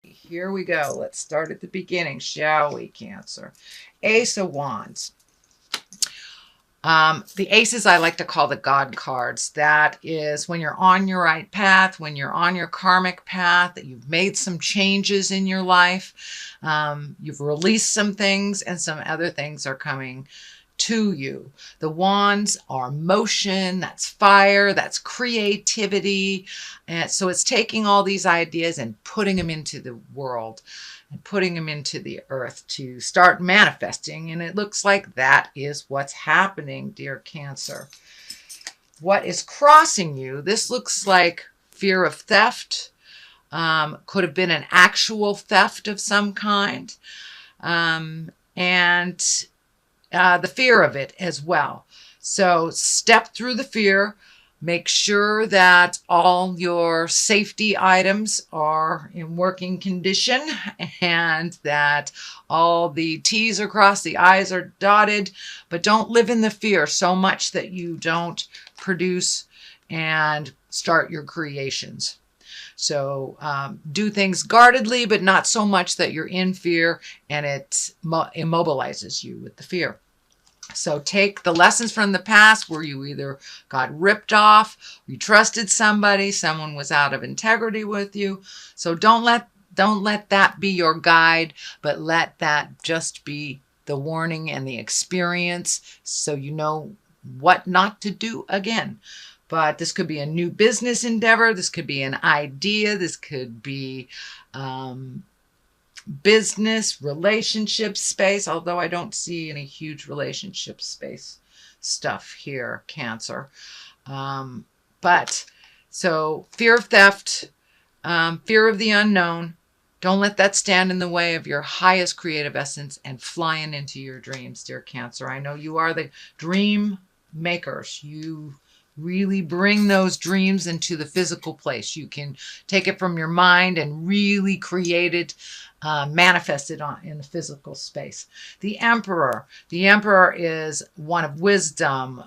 Here we go. Let's start at the beginning, shall we, Cancer? Ace of Wands. The aces I like to call the God cards. That is when you're on your right path, when you're on your karmic path, that you've made some changes in your life. You've released some things and some other things are coming to you. The wands are motion, that's fire, that's creativity. And so it's taking all these ideas and putting them into the world and putting them into the earth to start manifesting. And it looks like that is what's happening, dear Cancer. What is crossing you? This looks like fear of theft. Could have been an actual theft of some kind. And the fear of it as well. So step through the fear. Make sure that all your safety items are in working condition and that all the T's are crossed, the I's are dotted, but don't live in the fear so much that you don't produce and start your creations. So do things guardedly, but not so much that you're in fear and it immobilizes you with the fear. So take the lessons from the past where you either got ripped off, you trusted somebody, someone was out of integrity with you. So don't let that be your guide, but let that just be the warning and the experience so you know what not to do again. But this could be a new business endeavor. This could be an idea. This could be business, relationship space, although I don't see any huge relationship space stuff here, Cancer. But so fear of theft, fear of the unknown. Don't let that stand in the way of your highest creative essence and flying into your dreams, dear Cancer. I know you are the dream makers. You really bring those dreams into the physical place. You can take it from your mind and really create it, manifest it in the physical space. The Emperor. The Emperor is one of wisdom,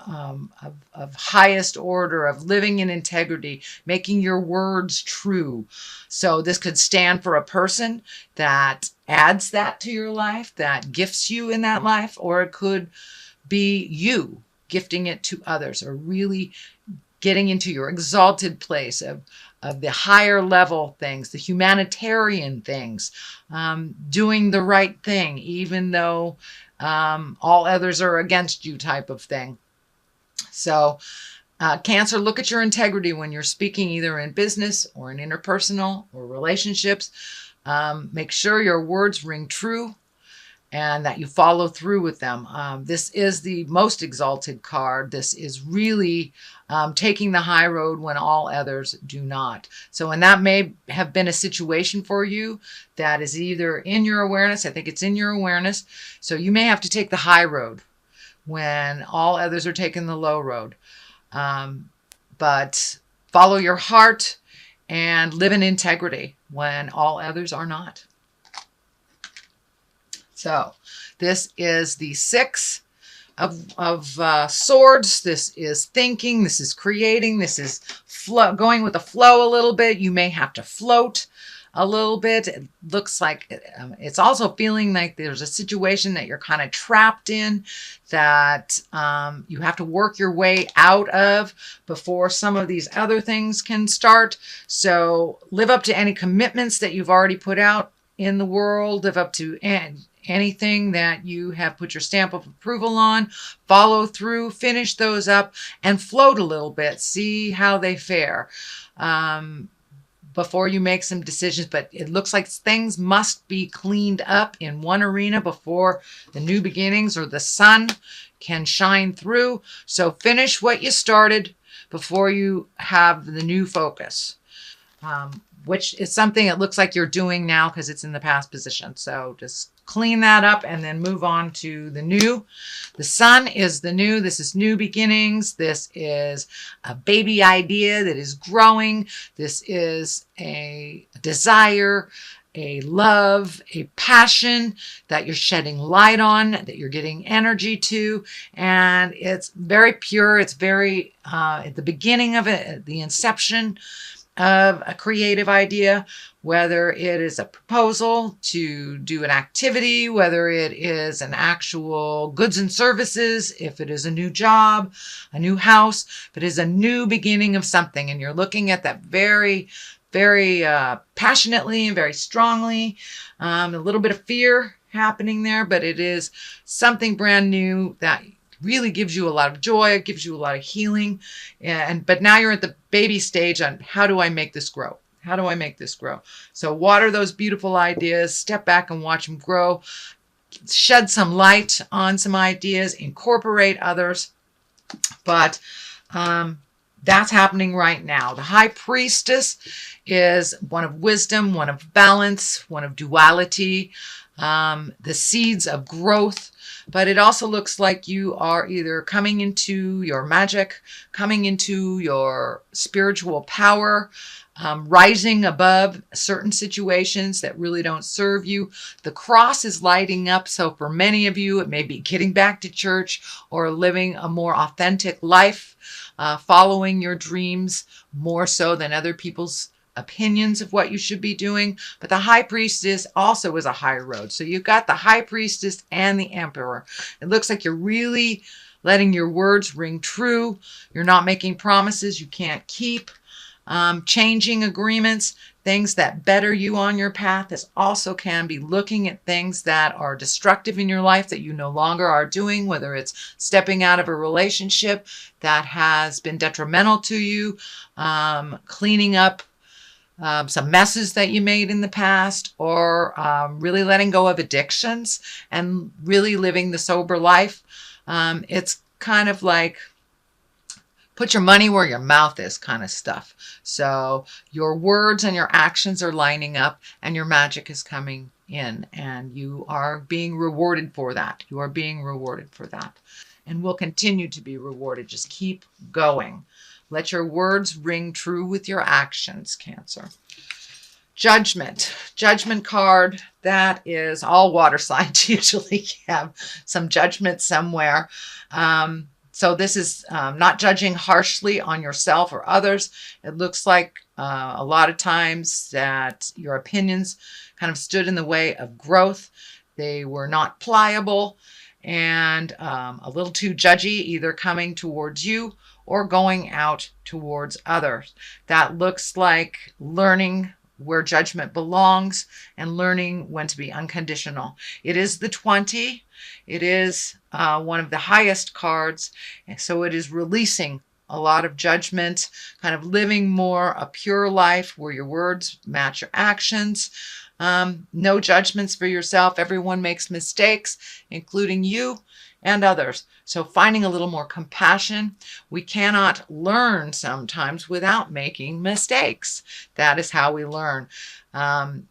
of highest order, of living in integrity, making your words true. So this could stand for a person that adds that to your life, that gifts you in that life, or it could be you gifting it to others, or really getting into your exalted place of the higher level things, the humanitarian things, doing the right thing, even though all others are against you type of thing. So Cancer, look at your integrity when you're speaking, either in business or in interpersonal or relationships. Make sure your words ring true and that you follow through with them. This is the most exalted card. This is really taking the high road when all others do not. So, and that may have been a situation for you that is either in your awareness. I think it's in your awareness. So you may have to take the high road when all others are taking the low road. But follow your heart and live in integrity when all others are not. So this is the Six of Swords. This is thinking. This is creating. This is going with the flow a little bit. You may have to float a little bit. It looks like it's also feeling like there's a situation that you're kind of trapped in that you have to work your way out of before some of these other things can start. So live up to any commitments that you've already put out in the world. Live up to anything that you have put your stamp of approval on, follow through, finish those up, and float a little bit. See how they fare before you make some decisions. But it looks like things must be cleaned up in one arena before the new beginnings or the sun can shine through. So finish what you started before you have the new focus. Which is something it looks like you're doing now because it's in the past position. So just clean that up and then move on to the new. The sun is the new. This is new beginnings. This is a baby idea that is growing. This is a desire, a love, a passion that you're shedding light on, that you're getting energy to. And it's very pure. It's very at the beginning of it, the inception. of a creative idea, whether it is a proposal to do an activity, whether it is an actual goods and services, if it is a new job, a new house, if it is a new beginning of something, and you're looking at that very, very passionately and very strongly. A little bit of fear happening there, but it is something brand new that really gives you a lot of joy. It gives you a lot of healing. But now you're at the baby stage on how do I make this grow? How do I make this grow? So water those beautiful ideas, step back and watch them grow, shed some light on some ideas, incorporate others. But that's happening right now. The High Priestess is one of wisdom, one of balance, one of duality, the seeds of growth. But it also looks like you are either coming into your magic, coming into your spiritual power, rising above certain situations that really don't serve you. The cross is lighting up. So for many of you, it may be getting back to church or living a more authentic life, following your dreams more so than other people's opinions of what you should be doing. But the High Priestess also is a high road. So you've got the High Priestess and the Emperor. It looks like you're really letting your words ring true. You're not making promises you can't keep. Changing agreements, things that better you on your path. This also can be looking at things that are destructive in your life that you no longer are doing, whether it's stepping out of a relationship that has been detrimental to you, cleaning up some messes that you made in the past, or really letting go of addictions and really living the sober life. It's kind of like put your money where your mouth is kind of stuff. So your words and your actions are lining up and your magic is coming in and you are being rewarded for that. You are being rewarded for that and will continue to be rewarded. Just keep going. Let your words ring true with your actions, Cancer. Judgment. Judgment card. That is all water signs usually have some judgment somewhere. So this is not judging harshly on yourself or others. It looks like a lot of times that your opinions kind of stood in the way of growth. They were not pliable and a little too judgy, either coming towards you or going out towards others. That looks like learning where judgment belongs and learning when to be unconditional. It is the 20. It is one of the highest cards. And so it is releasing a lot of judgment, kind of living more a pure life where your words match your actions. No judgments for yourself. Everyone makes mistakes, including you and others. So finding a little more compassion. We cannot learn sometimes without making mistakes. That is how we learn.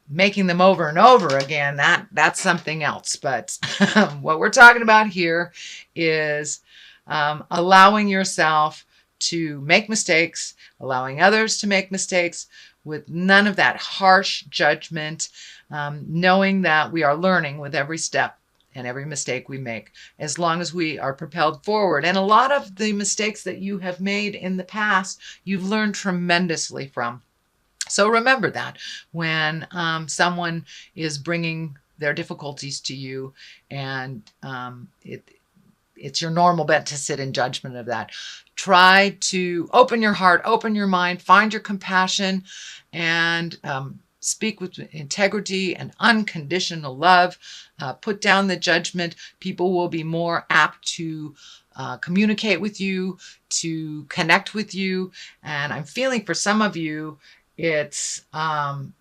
Making them over and over again, that's something else. But what we're talking about here is allowing yourself to make mistakes, allowing others to make mistakes with none of that harsh judgment, knowing that we are learning with every step and every mistake we make, as long as we are propelled forward. And a lot of the mistakes that you have made in the past, you've learned tremendously from. So remember that when someone is bringing their difficulties to you and it's your normal bet to sit in judgment of that. Try to open your heart, open your mind, find your compassion, and speak with integrity and unconditional love. Put down the judgment. People will be more apt to communicate with you, to connect with you. And I'm feeling for some of you, it's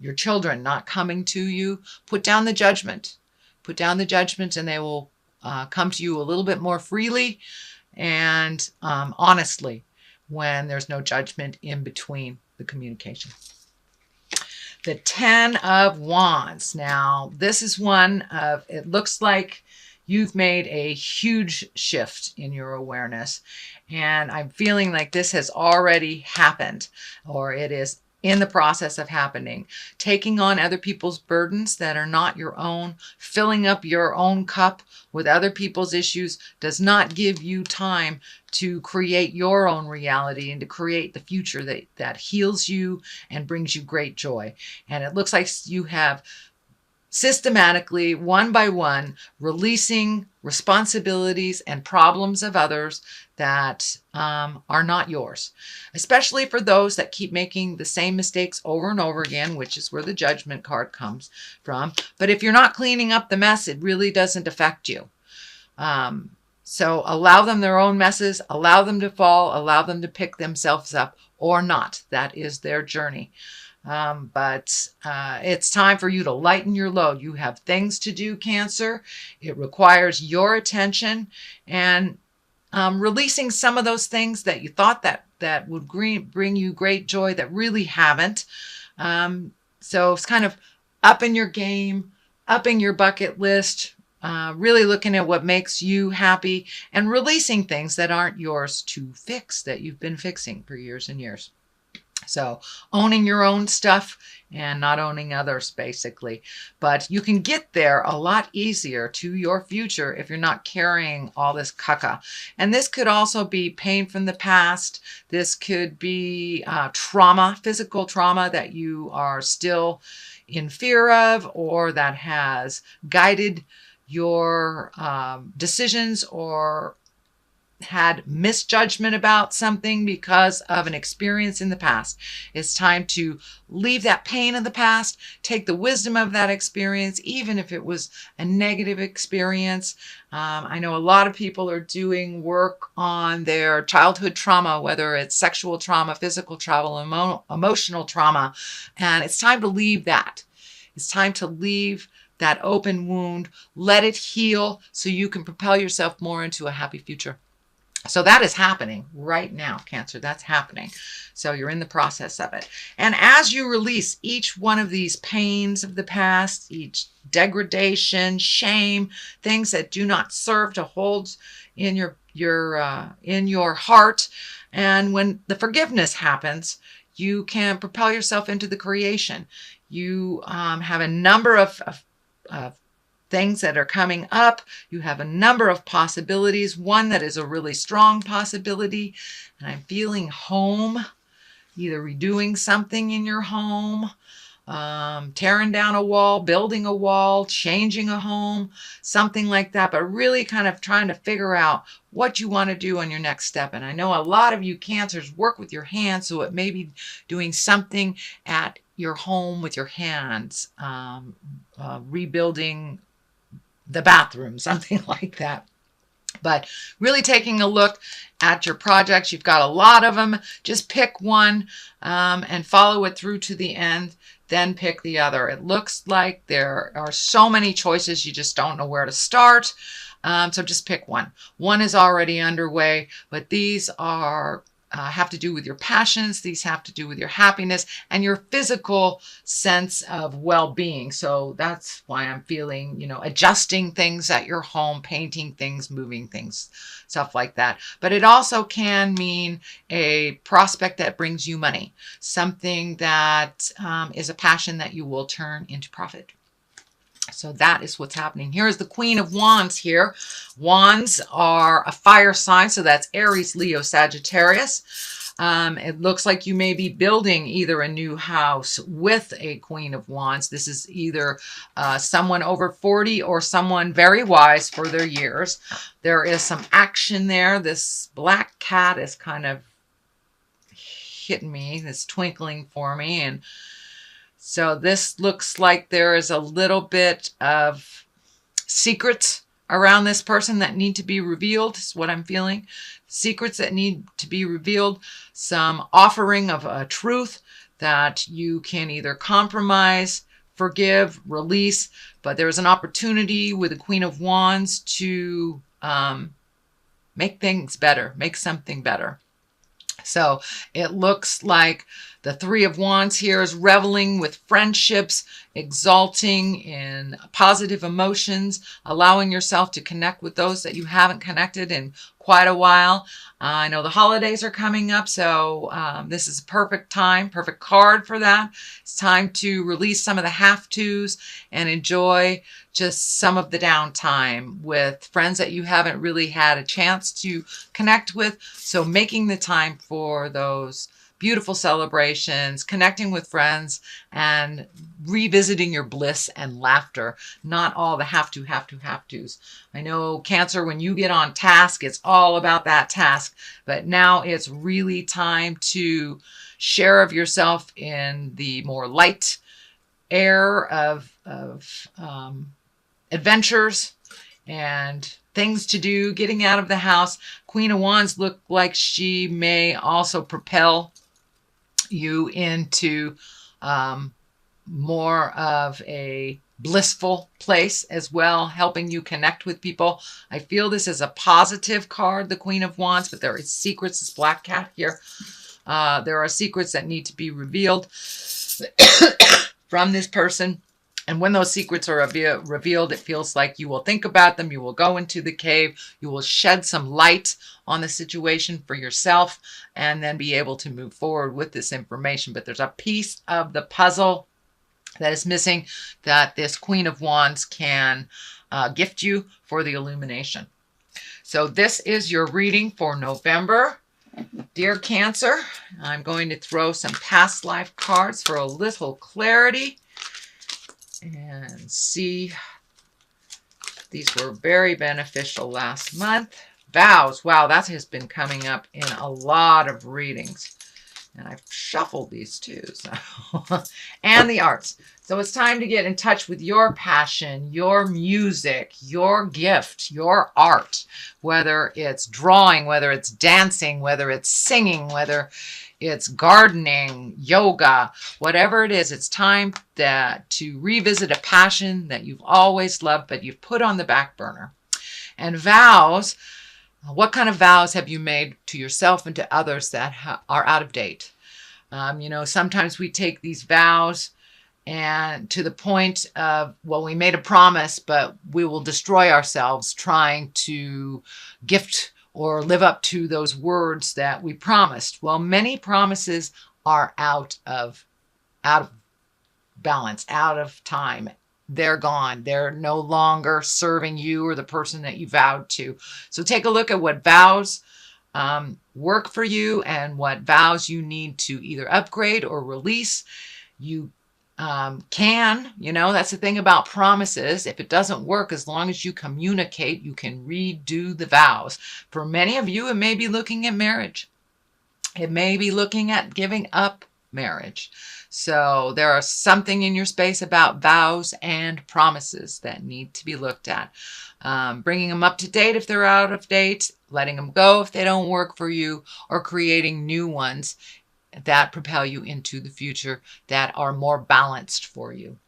your children not coming to you. Put down the judgment. Put down the judgment and they will come to you a little bit more freely and honestly when there's no judgment in between the communication. The 10 of Wands. Now, this is one of, it looks like you've made a huge shift in your awareness. And I'm feeling like this has already happened, or it is in the process of happening. Taking on other people's burdens that are not your own, filling up your own cup with other people's issues does not give you time to create your own reality and to create the future that heals you and brings you great joy. And it looks like you have systematically, one by one, releasing responsibilities and problems of others that are not yours, especially for those that keep making the same mistakes over and over again, which is where the Judgment card comes from. But if you're not cleaning up the mess, it really doesn't affect you. So allow them their own messes, allow them to fall, allow them to pick themselves up or not. That is their journey. But it's time for you to lighten your load. You have things to do, Cancer. It requires your attention and releasing some of those things that you thought that would bring you great joy that really haven't. So it's kind of upping your game, upping your bucket list, really looking at what makes you happy and releasing things that aren't yours to fix, that you've been fixing for years and years. So owning your own stuff and not owning others, basically. But you can get there a lot easier to your future if you're not carrying all this caca. And this could also be pain from the past. This could be trauma, physical trauma that you are still in fear of, or that has guided your decisions, or had misjudgment about something because of an experience in the past. It's time to leave that pain in the past, take the wisdom of that experience, even if it was a negative experience. I know a lot of people are doing work on their childhood trauma, whether it's sexual trauma, physical trauma, emotional trauma, and it's time to leave that. It's time to leave that open wound, let it heal so you can propel yourself more into a happy future. So that is happening right now, Cancer. That's happening. So you're in the process of it. And as you release each one of these pains of the past, each degradation, shame, things that do not serve to hold in your heart, and when the forgiveness happens, you can propel yourself into the creation. You have a number of things that are coming up. You have a number of possibilities. One that is a really strong possibility. And I'm feeling home, either redoing something in your home, tearing down a wall, building a wall, changing a home, something like that. But really kind of trying to figure out what you want to do on your next step. And I know a lot of you Cancers work with your hands, so it may be doing something at your home with your hands, rebuilding the bathroom, something like that. But really taking a look at your projects. You've got a lot of them. Just pick one and follow it through to the end. Then pick the other. It looks like there are so many choices. You just don't know where to start. So just pick one. One is already underway, but these are have to do with your passions. These have to do with your happiness and your physical sense of well-being. So that's why I'm feeling, adjusting things at your home, painting things, moving things, stuff like that. But it also can mean a prospect that brings you money, something that is a passion that you will turn into profit. So that is what's happening. Here is the Queen of Wands here. Wands are a fire sign, so that's Aries, Leo, Sagittarius. It looks like you may be building either a new house with a Queen of Wands. This is either someone over 40 or someone very wise for their years. There is some action there. This black cat is kind of hitting me. It's twinkling for me, and so this looks like there is a little bit of secrets around this person that need to be revealed, is what I'm feeling. Secrets that need to be revealed. Some offering of a truth that you can either compromise, forgive, release. But there's an opportunity with the Queen of Wands to make things better, make something better. So it looks like The Three of Wands here is reveling with friendships, exalting in positive emotions, allowing yourself to connect with those that you haven't connected in quite a while. I know the holidays are coming up, so this is a perfect time, perfect card for that. It's time to release some of the have-tos and enjoy just some of the downtime with friends that you haven't really had a chance to connect with. So making the time for those beautiful celebrations, connecting with friends, and revisiting your bliss and laughter, not all the have-tos. I know Cancer, when you get on task, it's all about that task, but now it's really time to share of yourself in the more light air of adventures and things to do, getting out of the house. Queen of Wands look like she may also propel you into more of a blissful place as well, helping you connect with people. I feel this is a positive card, the Queen of Wands, but there is secrets. This black cat here. There are secrets that need to be revealed from this person. And when those secrets are revealed, it feels like you will think about them. You will go into the cave. You will shed some light on the situation for yourself and then be able to move forward with this information. But there's a piece of the puzzle that is missing that this Queen of Wands can gift you for the illumination. So this is your reading for November. Dear Cancer, I'm going to throw some past life cards for a little clarity. And see, these were very beneficial last month. Vows. Wow, that has been coming up in a lot of readings. And I've shuffled these too. So. And the arts. So it's time to get in touch with your passion, your music, your gift, your art. Whether it's drawing, whether it's dancing, whether it's singing, whether it's gardening, yoga, whatever it is, it's time to revisit a passion that you've always loved, but you've put on the back burner. And vows, what kind of vows have you made to yourself and to others that are out of date? Sometimes we take these vows and to the point of, well, we made a promise, but we will destroy ourselves trying to gift or live up to those words that we promised. Well, many promises are out of balance, out of time. They're gone. They're no longer serving you or the person that you vowed to. So take a look at what vows work for you and what vows you need to either upgrade or release. You that's the thing about promises. If it doesn't work, as long as you communicate, you can redo the vows. For many of you, it may be looking at marriage. It may be looking at giving up marriage. So there are something in your space about vows and promises that need to be looked at. Bringing them up to date if they're out of date, letting them go if they don't work for you, or creating new ones that propel you into the future that are more balanced for you.